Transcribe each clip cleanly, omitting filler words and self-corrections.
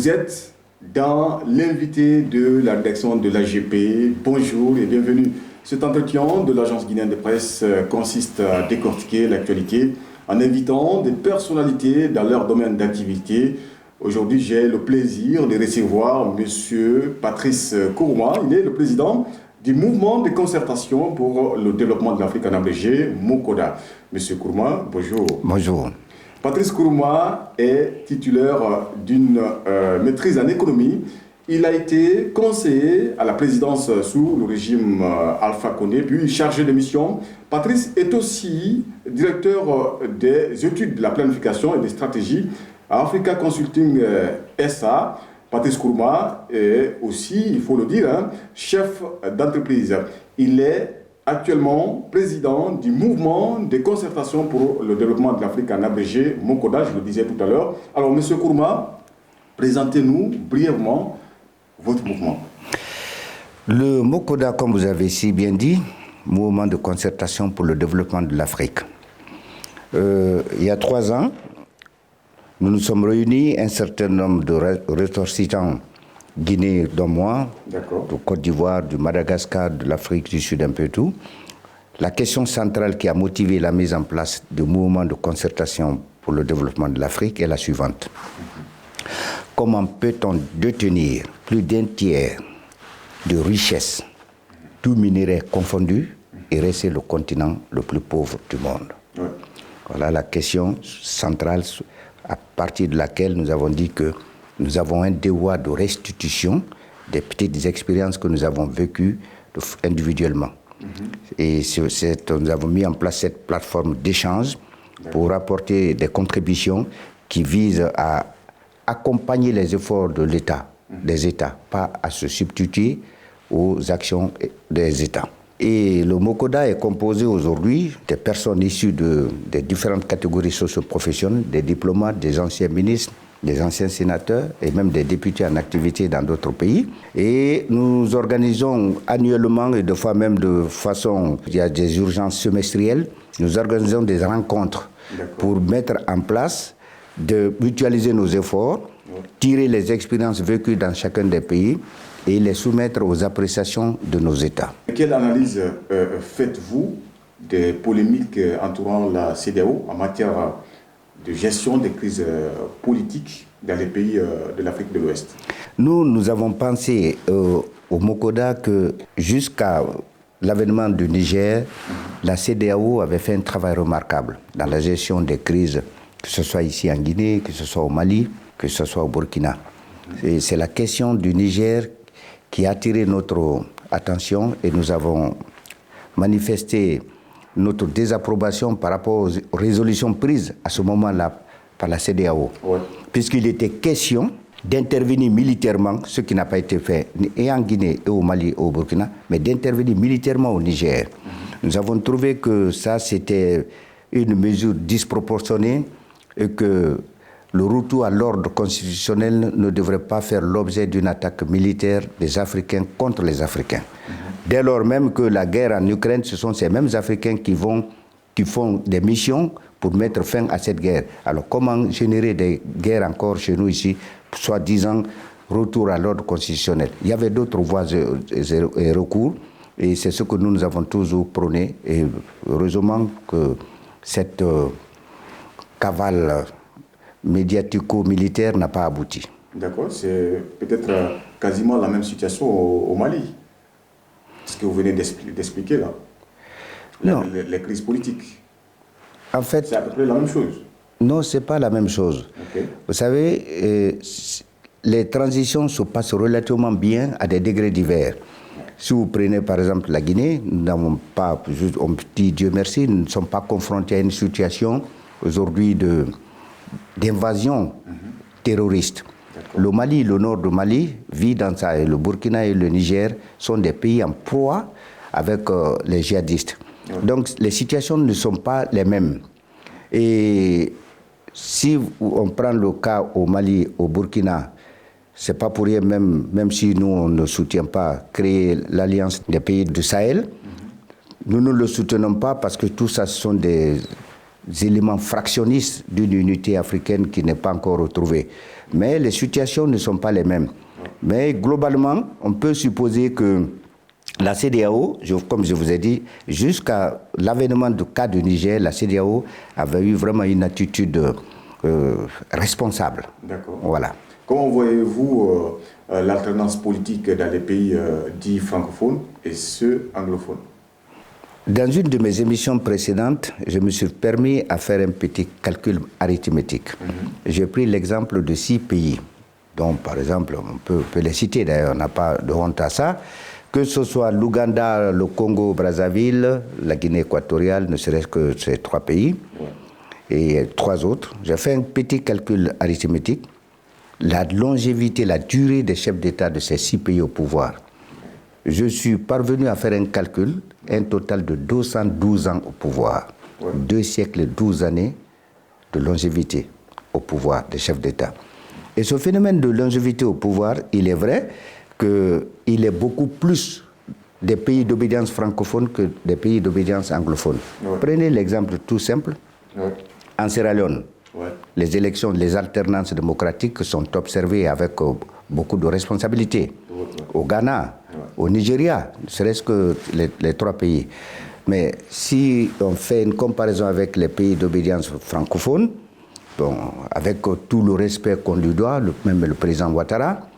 Vous êtes dans l'invité de la rédaction de l'AGP. Bonjour et bienvenue. Cet entretien de l'agence guinéenne de presse consiste à décortiquer l'actualité en invitant des personnalités dans leur domaine d'activité. Aujourd'hui, j'ai le plaisir de recevoir M. Patrice Kourouma. Il est le président du mouvement de concertation pour le développement de l'Afrique en abrégé, MOCODA. M. Kourouma, bonjour. Bonjour. Patrice Kourouma est titulaire d'une maîtrise en économie. Il a été conseiller à la présidence sous le régime Alpha Condé, puis chargé de mission. Patrice est aussi directeur des études de la planification et des stratégies à Africa Consulting SA. Patrice Kourouma est aussi, il faut le dire, chef d'entreprise. Il est actuellement président du mouvement de concertation pour le développement de l'Afrique en abrégé, MOCODA, je le disais tout à l'heure. Alors, M. Kourouma, présentez-nous brièvement votre mouvement. Le MOCODA, comme vous avez si bien dit, mouvement de concertation pour le développement de l'Afrique. Il y a 3 ans, nous nous sommes réunis, un certain nombre de ressortissants Guinée, dont moi, de Côte d'Ivoire, du Madagascar, de l'Afrique du Sud, un peu tout. La question centrale qui a motivé la mise en place du mouvement de concertation pour le développement de l'Afrique est la suivante. Comment peut-on détenir plus d'un tiers de richesses, tout minerai confondu, et rester le continent le plus pauvre du monde? Voilà la question centrale à partir de laquelle nous avons dit que nous avons un devoir de restitution des petites expériences que nous avons vécues individuellement. Et nous avons mis en place cette plateforme d'échange pour apporter des contributions qui visent à accompagner les efforts de l'État, des États, pas à se substituer aux actions des États. Et le MOCODA est composé aujourd'hui des personnes issues des différentes catégories socio-professionnelles, des diplomates, des anciens ministres, des anciens sénateurs et même des députés en activité dans d'autres pays. Et nous organisons annuellement et des fois même de façon, il y a des urgences semestrielles, nous organisons des rencontres pour mettre en place, de mutualiser nos efforts, tirer les expériences vécues dans chacun des pays et les soumettre aux appréciations de nos États. Quelle analyse faites-vous des polémiques entourant la CEDEAO en matière de gestion des crises politiques dans les pays de l'Afrique de l'Ouest? Nous avons pensé au MOCODA que jusqu'à l'avènement du Niger, la CEDEAO avait fait un travail remarquable dans la gestion des crises, que ce soit ici en Guinée, que ce soit au Mali, que ce soit au Burkina. C'est la question du Niger qui a attiré notre attention et nous avons manifesté notre désapprobation par rapport aux résolutions prises à ce moment-là par la CEDEAO. Puisqu'il était question d'intervenir militairement, ce qui n'a pas été fait et en Guinée, et au Mali, et au Burkina, mais d'intervenir militairement au Niger. Nous avons trouvé que ça, c'était une mesure disproportionnée et que le retour à l'ordre constitutionnel ne devrait pas faire l'objet d'une attaque militaire des Africains contre les Africains. Dès lors même que la guerre en Ukraine, ce sont ces mêmes Africains qui font des missions pour mettre fin à cette guerre. Alors comment générer des guerres encore chez nous ici, soi-disant retour à l'ordre constitutionnel? Il y avait d'autres voies et recours, et c'est ce que nous avons toujours prôné. Et heureusement que cette cavale médiatico-militaire n'a pas abouti. D'accord, c'est peut-être quasiment la même situation au Mali. Ce que vous venez d'expliquer là. Les crises politiques. En fait, c'est à peu près la même chose. Non, ce n'est pas la même chose. Vous savez, les transitions se passent relativement bien à des degrés divers. Si vous prenez par exemple la Guinée, nous n'avons pas, on dit Dieu merci, nous ne sommes pas confrontés à une situation aujourd'hui d'invasion terroriste. Le Mali, le nord du Mali, vit dans ça, et le Burkina et le Niger sont des pays en proie avec les djihadistes. Donc les situations ne sont pas les mêmes. Et si on prend le cas au Mali, au Burkina, c'est pas pour rien, même si nous on ne soutient pas créer l'alliance des pays du Sahel, nous ne le soutenons pas parce que tout ça ce sont des éléments fractionnistes d'une unité africaine qui n'est pas encore retrouvée. Mais les situations ne sont pas les mêmes. Mais globalement, on peut supposer que la CEDEAO, comme je vous ai dit, jusqu'à l'avènement du cas du Niger, la CEDEAO avait eu vraiment une attitude responsable. D'accord. Voilà. Comment voyez-vous l'alternance politique dans les pays dits francophones et ceux anglophones? Dans une de mes émissions précédentes, je me suis permis à faire un petit calcul arithmétique. J'ai pris l'exemple de 6 pays, dont par exemple, on peut les citer d'ailleurs, on n'a pas de honte à ça, que ce soit l'Ouganda, le Congo-Brazzaville, la Guinée équatoriale, ne serait-ce que ces 3 pays, et 3 autres. J'ai fait un petit calcul arithmétique. La longévité, la durée des chefs d'État de ces 6 pays au pouvoir. Je suis parvenu à faire un calcul, un total de 212 ans au pouvoir. 2 siècles et 12 années de longévité au pouvoir des chefs d'État. Et ce phénomène de longévité au pouvoir, il est vrai qu'il est beaucoup plus des pays d'obédience francophone que des pays d'obédience anglophone. Prenez l'exemple tout simple. En Sierra Leone, les élections, les alternances démocratiques sont observées avec beaucoup de responsabilités. Au Ghana, au Nigeria, ne serait-ce que les 3 pays. Mais si on fait une comparaison avec les pays d'obédience francophone, bon, avec tout le respect qu'on lui doit, même le président Ouattara,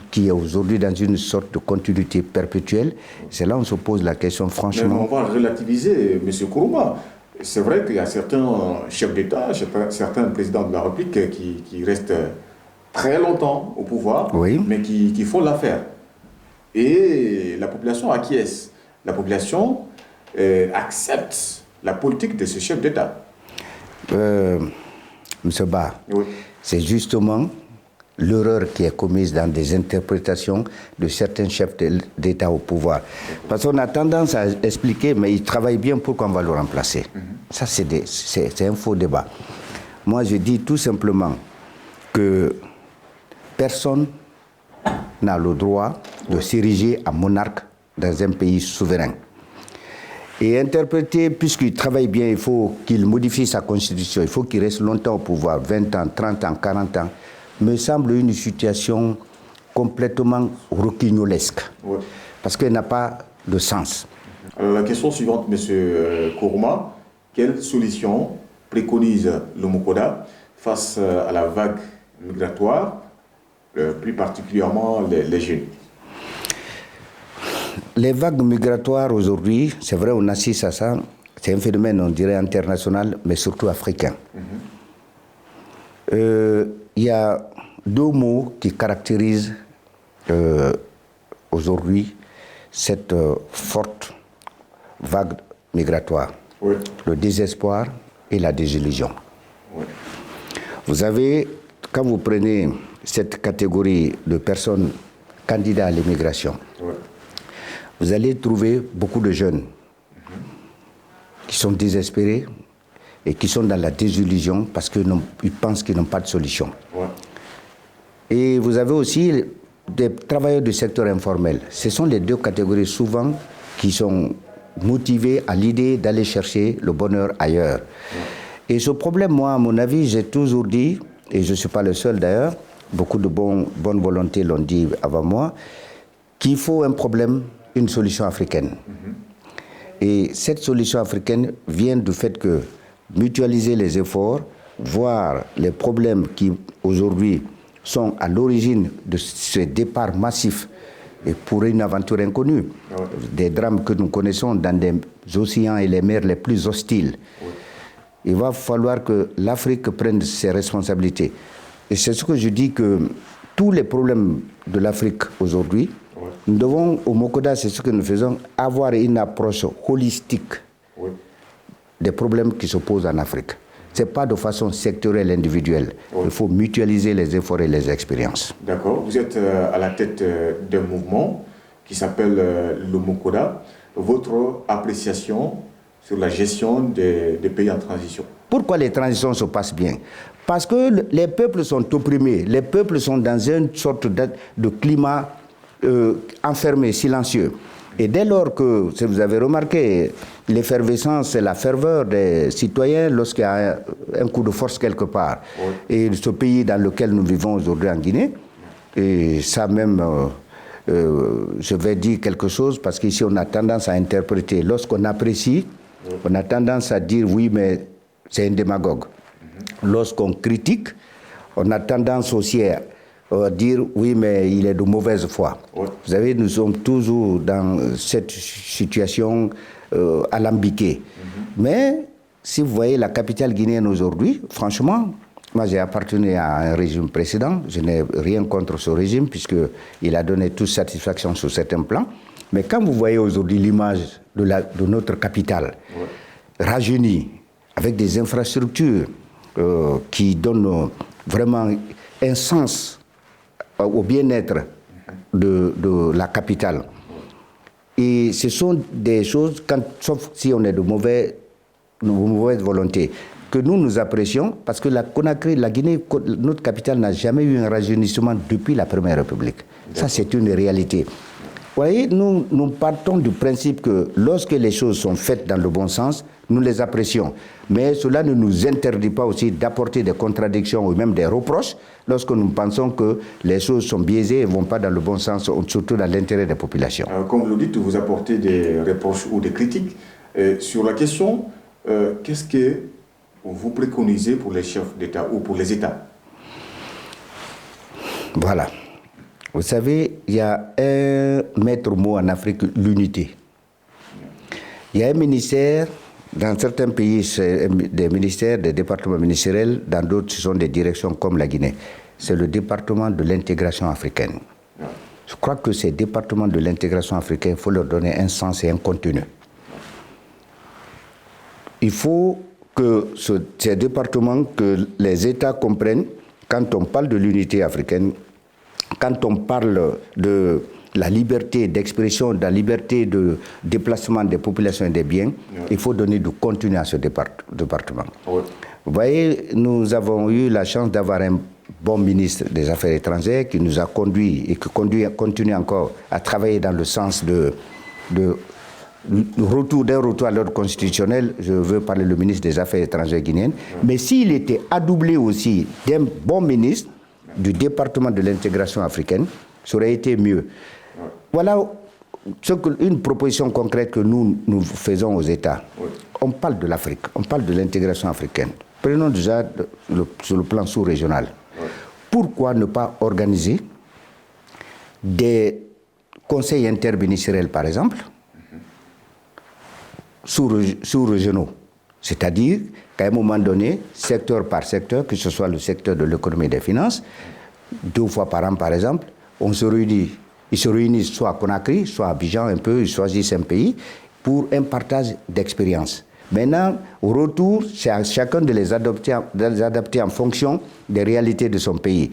qui est aujourd'hui dans une sorte de continuité perpétuelle, c'est là où on se pose la question franchement. Mais on va relativiser, M. Kourouma. C'est vrai qu'il y a certains chefs d'État, certains présidents de la République qui restent très longtemps au pouvoir, mais qui font l'affaire. Et la population acquiesce. La population accepte la politique de ce chef d'État. M. Ba, c'est justement l'erreur qui est commise dans des interprétations de certains chefs d'État au pouvoir. Parce qu'on a tendance à expliquer, mais il travaille bien, pourquoi on va le remplacer. Ça, c'est un faux débat. Moi, je dis tout simplement que personne n'a le droit de s'ériger en monarque dans un pays souverain. Et interpréter, puisqu'il travaille bien, il faut qu'il modifie sa constitution, il faut qu'il reste longtemps au pouvoir, 20 ans, 30 ans, 40 ans, me semble une situation complètement roquignolesque, parce qu'elle n'a pas de sens. Alors, la question suivante, M. Kourouma, quelle solution préconise le Mokoda face à la vague migratoire, plus particulièrement les jeunes? Les vagues migratoires aujourd'hui, c'est vrai, on assiste à ça, c'est un phénomène, on dirait, international, mais surtout africain. Il y a 2 mots qui caractérisent aujourd'hui cette forte vague migratoire. Le désespoir et la désillusion. Vous avez, quand vous prenez cette catégorie de personnes candidats à l'immigration, vous allez trouver beaucoup de jeunes qui sont désespérés et qui sont dans la désillusion parce qu'ils pensent qu'ils n'ont pas de solution. Et vous avez aussi des travailleurs du secteur informel. Ce sont les 2 catégories souvent qui sont motivés à l'idée d'aller chercher le bonheur ailleurs. Et ce problème, moi, à mon avis, j'ai toujours dit, et je ne suis pas le seul d'ailleurs, beaucoup de bonne volonté l'ont dit avant moi, qu'il faut un problème, une solution africaine. Et cette solution africaine vient du fait que mutualiser les efforts, voir les problèmes qui aujourd'hui sont à l'origine de ce départ massif et pour une aventure inconnue, des drames que nous connaissons dans des océans et les mers les plus hostiles. Il va falloir que l'Afrique prenne ses responsabilités. Et c'est ce que je dis, que tous les problèmes de l'Afrique aujourd'hui, nous devons, au Mokoda, c'est ce que nous faisons, avoir une approche holistique des problèmes qui se posent en Afrique. Ce n'est pas de façon sectorielle, individuelle. Il faut mutualiser les efforts et les expériences. D'accord. Vous êtes à la tête d'un mouvement qui s'appelle le Mokoda. Votre appréciation sur la gestion des pays en transition? Pourquoi les transitions se passent bien? Parce que les peuples sont opprimés. Les peuples sont dans une sorte de climat enfermé, silencieux. Et dès lors que, si vous avez remarqué, l'effervescence, c'est la ferveur des citoyens lorsqu'il y a un coup de force quelque part. Oui. Et ce pays dans lequel nous vivons aujourd'hui en Guinée, et ça même, je vais dire quelque chose, parce qu'ici on a tendance à interpréter, lorsqu'on apprécie, on a tendance à dire oui, mais c'est un démagogue. Lorsqu'on critique, on a tendance aussi à dire oui, mais il est de mauvaise foi. Oui. Vous savez, nous sommes toujours dans cette situation alambiquée. Mais si vous voyez la capitale guinéenne aujourd'hui, franchement, moi j'ai appartenu à un régime précédent, je n'ai rien contre ce régime puisqu'il a donné toute satisfaction sur certains plans. Mais quand vous voyez aujourd'hui l'image de notre capitale, rajeunie, avec des infrastructures qui donnent vraiment un sens au bien-être de la capitale. Et ce sont des choses, sauf si on est de mauvaise volonté, que nous apprécions, parce que la Conakry, la Guinée, notre capitale n'a jamais eu un rajeunissement depuis la Première République. Ça, c'est une réalité. Vous voyez, nous partons du principe que lorsque les choses sont faites dans le bon sens, nous les apprécions. Mais cela ne nous interdit pas aussi d'apporter des contradictions ou même des reproches lorsque nous pensons que les choses sont biaisées et ne vont pas dans le bon sens, surtout dans l'intérêt des populations. Comme vous le dites, vous apportez des reproches ou des critiques. Sur la question, qu'est-ce que vous préconisez pour les chefs d'État ou pour les États? Voilà. Vous savez, il y a un maître mot en Afrique, l'unité. Il y a un ministère, dans certains pays, c'est des ministères, des départements ministériels, dans d'autres, ce sont des directions comme la Guinée. C'est le département de l'intégration africaine. Je crois que ces départements de l'intégration africaine, il faut leur donner un sens et un contenu. Il faut que ces départements, que les États comprennent, quand on parle de l'unité africaine, quand on parle de la liberté d'expression, de la liberté de déplacement des populations et des biens, il faut donner du contenu à ce département. Oui. Vous voyez, nous avons eu la chance d'avoir un bon ministre des Affaires étrangères qui nous a conduit et qui continue encore à travailler dans le sens d'un retour à l'ordre constitutionnel. Je veux parler du ministre des Affaires étrangères guinéen. Mais s'il était adoublé aussi d'un bon ministre du département de l'intégration africaine, ça aurait été mieux. Voilà une proposition concrète que nous faisons aux États. On parle de l'Afrique, on parle de l'intégration africaine. Prenons déjà sur le plan sous-régional. Pourquoi ne pas organiser des conseils interministériels, par exemple, sous-régionaux? C'est-à-dire qu'à un moment donné, secteur par secteur, que ce soit le secteur de l'économie et des finances, 2 fois par an, par exemple, on se réunit. Ils se réunissent soit à Conakry, soit à Abidjan, un peu, ils choisissent un pays pour un partage d'expérience. Maintenant, au retour, c'est à chacun de les adapter en fonction des réalités de son pays.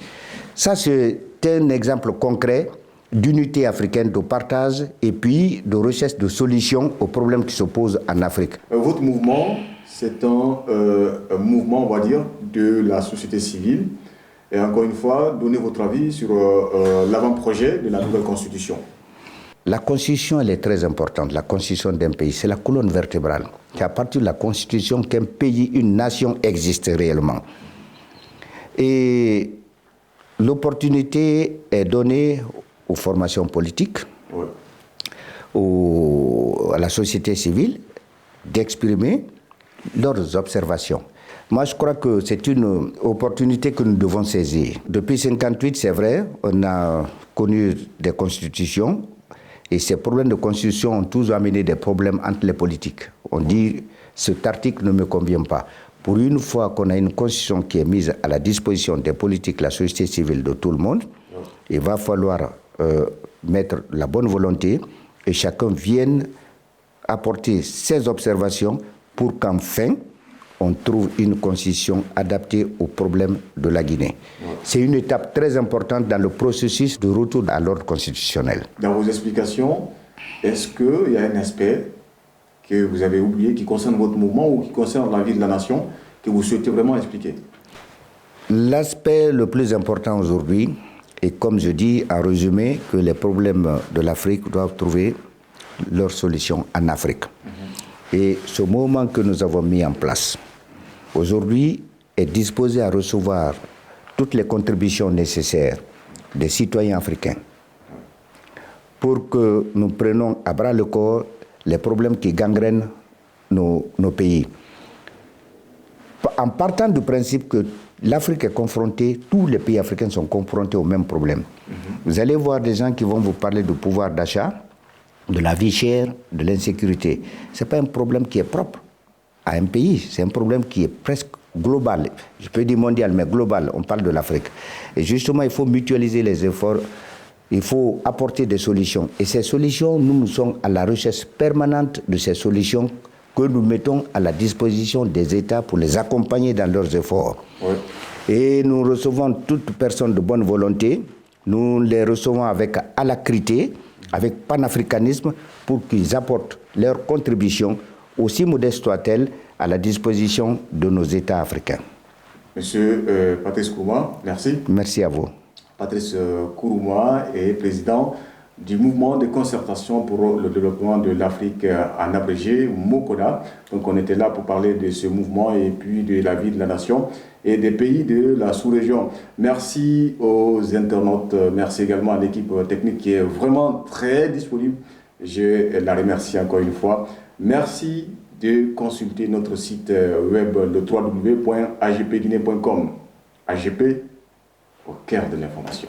Ça, c'est un exemple concret d'unité africaine, de partage et puis de recherche de solutions aux problèmes qui se posent en Afrique. Votre mouvement, c'est un mouvement, on va dire, de la société civile. Et encore une fois, donnez votre avis sur l'avant-projet de la nouvelle constitution. La constitution, elle est très importante. La constitution d'un pays, c'est la colonne vertébrale. C'est à partir de la constitution qu'un pays, une nation existe réellement. Et l'opportunité est donnée aux formations politiques, à la société civile, d'exprimer leurs observations. Moi, je crois que c'est une opportunité que nous devons saisir. Depuis 1958, c'est vrai, on a connu des constitutions et ces problèmes de constitution ont toujours amené des problèmes entre les politiques. On dit, cet article ne me convient pas. Pour une fois qu'on a une constitution qui est mise à la disposition des politiques, la société civile, de tout le monde, il va falloir mettre la bonne volonté et chacun vienne apporter ses observations pour qu'enfin, on trouve une constitution adaptée aux problèmes de la Guinée. C'est une étape très importante dans le processus de retour à l'ordre constitutionnel. Dans vos explications, est-ce qu'il y a un aspect que vous avez oublié qui concerne votre mouvement ou qui concerne la vie de la nation que vous souhaitez vraiment expliquer? L'aspect le plus important aujourd'hui est, comme je dis, en résumé, que les problèmes de l'Afrique doivent trouver leur solution en Afrique. Et ce mouvement que nous avons mis en place, aujourd'hui, est disposé à recevoir toutes les contributions nécessaires des citoyens africains pour que nous prenions à bras le corps les problèmes qui gangrènent nos pays. En partant du principe que l'Afrique est confrontée, tous les pays africains sont confrontés au même problème. Vous allez voir des gens qui vont vous parler du pouvoir d'achat, de la vie chère, de l'insécurité. Ce n'est pas un problème qui est propre à un pays, c'est un problème qui est presque global. Je peux dire mondial, mais global, on parle de l'Afrique. Et justement, il faut mutualiser les efforts, il faut apporter des solutions. Et ces solutions, nous sommes à la recherche permanente de ces solutions que nous mettons à la disposition des États pour les accompagner dans leurs efforts. Oui. Et nous recevons toute personne de bonne volonté, nous les recevons avec alacrité, avec panafricanisme, pour qu'ils apportent leur contribution, aussi modeste soit-elle, à la disposition de nos États africains. Monsieur Patrice Kourouma, merci. Merci à vous. Patrice Kourouma est président du mouvement de concertation pour le développement de l'Afrique, en abrégé, MOCODA. Donc on était là pour parler de ce mouvement et puis de la vie de la nation et des pays de la sous-région. Merci aux internautes, merci également à l'équipe technique qui est vraiment très disponible. Je la remercie encore une fois. Merci de consulter notre site web, le www.agpguinée.com. AGP au cœur de l'information.